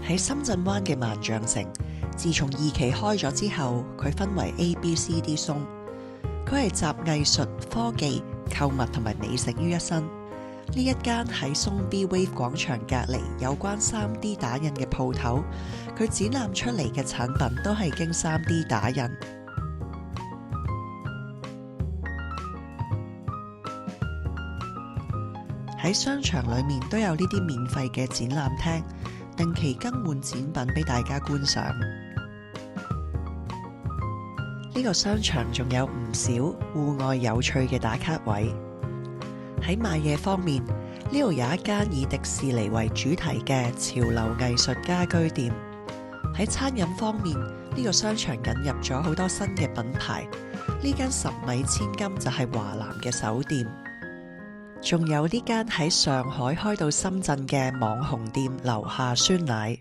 喺深圳灣嘅萬象城，自從2期開咗之後，佢分為 A、B、C、D 松，佢係集藝術、科技、購物同埋美食於一身。呢一間喺松 B Wave 廣場隔離有關 3D 打印嘅鋪頭，佢展覽出嚟嘅產品都係經 3D 打印。喺商場裏面都有呢啲免費嘅展覽廳，定期更換展品俾大家觀賞。呢個商場仲有唔少戶外有趣嘅打卡位。喺買嘢方面，呢度有一間以迪士尼為主題嘅潮流藝術家居店。喺餐飲方面，呢個商場引入咗好多新嘅品牌。呢間10米千金就係華南嘅首店。仲有呢間喺上海開到深圳嘅網紅店樓下酸奶。